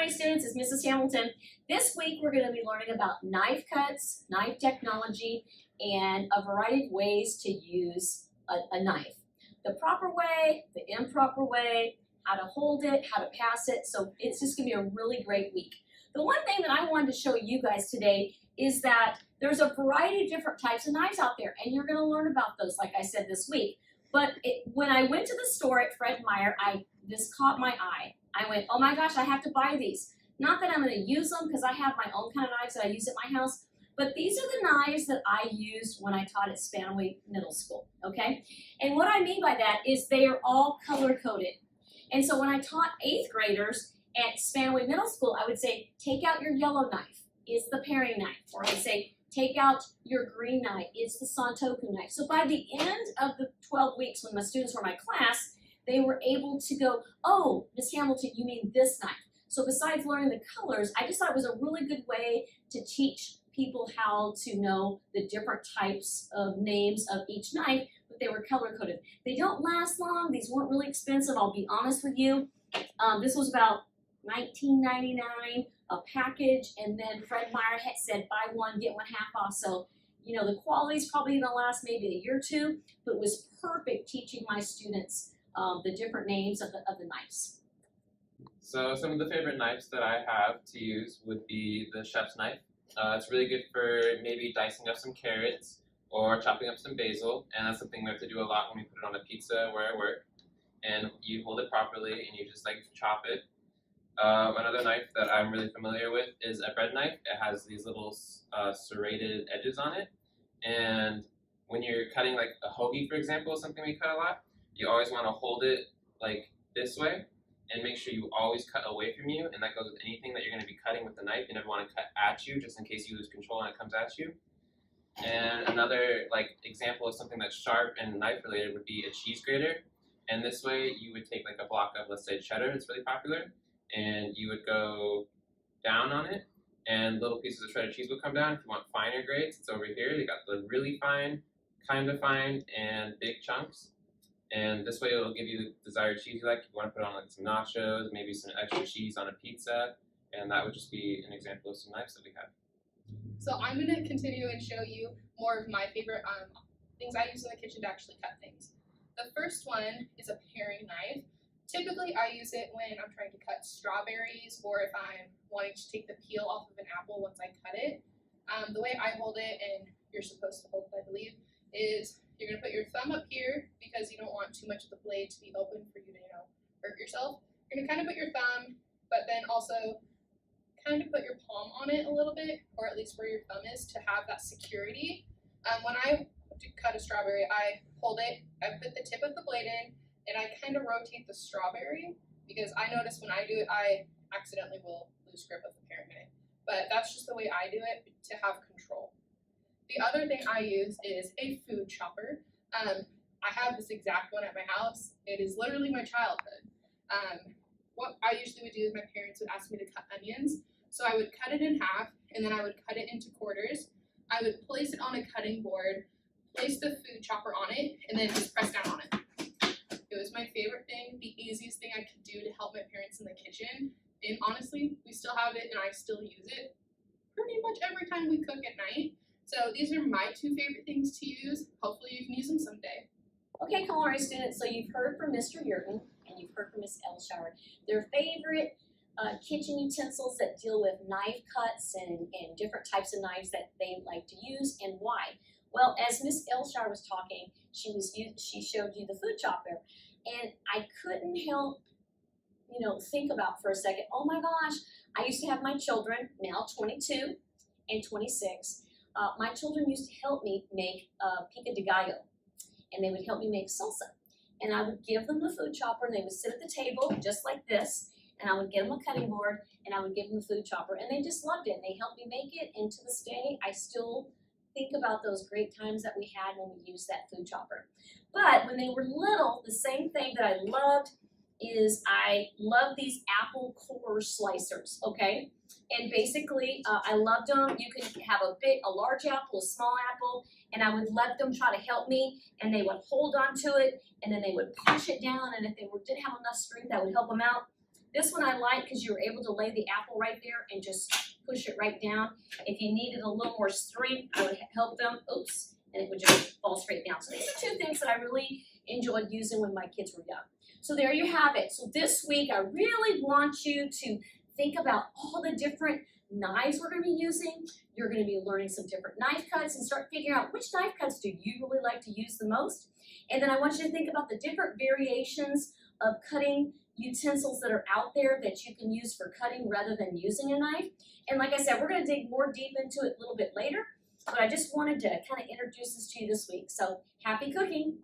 Culinary students, it's Mrs. Hamilton. This week we're going to be learning about knife cuts, knife technology, and a variety of ways to use a knife. The proper way, the improper way, how to hold it, how to pass it. So it's just going to be a really great week. The one thing that I wanted to show you guys today is that there's a variety of different types of knives out there, and you're going to learn about those, like I said, this week. But when I went to the store at Fred Meyer, this caught my eye. I went, oh my gosh, I have to buy these. Not that I'm going to use them because I have my own kind of knives that I use at my house, but these are the knives that I used when I taught at Spanaway Middle School, okay? And what I mean by that is they are all color-coded. And so when I taught 8th graders at Spanaway Middle School, I would say, take out your yellow knife, it's the paring knife. Or I'd say, take out your green knife, it's the Santoku knife. So by the end of the 12 weeks when my students were in my class, they were able to go, oh, Miss Hamilton, you mean this knife. So besides learning the colors, I just thought it was a really good way to teach people how to know the different types of names of each knife, but they were color-coded. They don't last long. These weren't really expensive, I'll be honest with you. This was about $19.99 a package, and then Fred Meyer had said buy one, get one half off. So, you know, the quality's probably gonna last maybe a year or two, but it was perfect teaching my students the different names of the knives. So some of the favorite knives that I have to use would be the chef's knife. It's really good for maybe dicing up some carrots or chopping up some basil, and that's something we have to do a lot when we put it on a pizza where I work. And you hold it properly and you just like chop it. Another knife that I'm really familiar with is a bread knife. It has these little serrated edges on it, and when you're cutting like a hoagie, for example, something we cut a lot, you always want to hold it like this way and make sure you always cut away from you, and that goes with anything that you're going to be cutting with the knife. You never want to cut at you just in case you lose control and it comes at you. And another like example of something that's sharp and knife related would be a cheese grater. And this way you would take like a block of, let's say, cheddar, it's really popular, and you would go down on it and little pieces of shredded cheese will come down. If you want finer grades, it's over here. You got the really fine, kind of fine, and big chunks. And this way it'll give you the desired cheese you like. You want to put on like some nachos, maybe some extra cheese on a pizza, and that would just be an example of some knives that we have. So I'm going to continue and show you more of my favorite things I use in the kitchen to actually cut things. The first one is a paring knife. Typically I use it when I'm trying to cut strawberries or if I'm wanting to take the peel off of an apple once I cut it. The way I hold it, and you're supposed to hold it, I believe, is you're going to put your thumb up here because you don't want too much of the blade to be open for you to, hurt yourself. You're going to kind of put your thumb, but then also kind of put your palm on it a little bit, or at least where your thumb is, to have that security. When I cut a strawberry, I hold it, I put the tip of the blade in, and I kind of rotate the strawberry because I notice when I do it, I accidentally will lose grip of the paring knife. But that's just the way I do it to have control. The other thing I use is a food chopper. I have this exact one at my house. It is literally my childhood. What I usually would do is my parents would ask me to cut onions. So I would cut it in half, and then I would cut it into quarters. I would place it on a cutting board, place the food chopper on it, and then just press down on it. It was my favorite thing, the easiest thing I could do to help my parents in the kitchen. And honestly, we still have it, and I still use it pretty much every time we cook at night. So these are my two favorite things to use. Hopefully you can use them someday. Okay, culinary students, so you've heard from Mr. Yurton and you've heard from Miss Elshire their favorite kitchen utensils that deal with knife cuts and different types of knives that they like to use and why. Well, as Miss Elshire was talking, she showed you the food chopper, and I couldn't help, think about for a second, oh my gosh, I used to have my children, now 22 and 26. My children used to help me make pico de gallo, and they would help me make salsa. And I would give them the food chopper, and they would sit at the table just like this, and I would get them a cutting board, and I would give them the food chopper, and they just loved it, and they helped me make it, and to this day, I still think about those great times that we had when we used that food chopper. But when they were little, the same thing that I loved is I love these apple core slicers, okay? And basically, I loved them. You could have a large apple, a small apple, and I would let them try to help me, and they would hold on to it, and then they would push it down, and if they didn't have enough strength, I would help them out. This one I like because you were able to lay the apple right there and just push it right down. If you needed a little more strength, it would help them, oops, and it would just fall straight down. So these are two things that I really enjoyed using when my kids were young. So there you have it. So this week I really want you to think about all the different knives we're going to be using. You're going to be learning some different knife cuts and start figuring out which knife cuts do you really like to use the most. And then I want you to think about the different variations of cutting utensils that are out there that you can use for cutting rather than using a knife. And like I said, we're going to dig more deep into it a little bit later, but I just wanted to kind of introduce this to you this week. So happy cooking!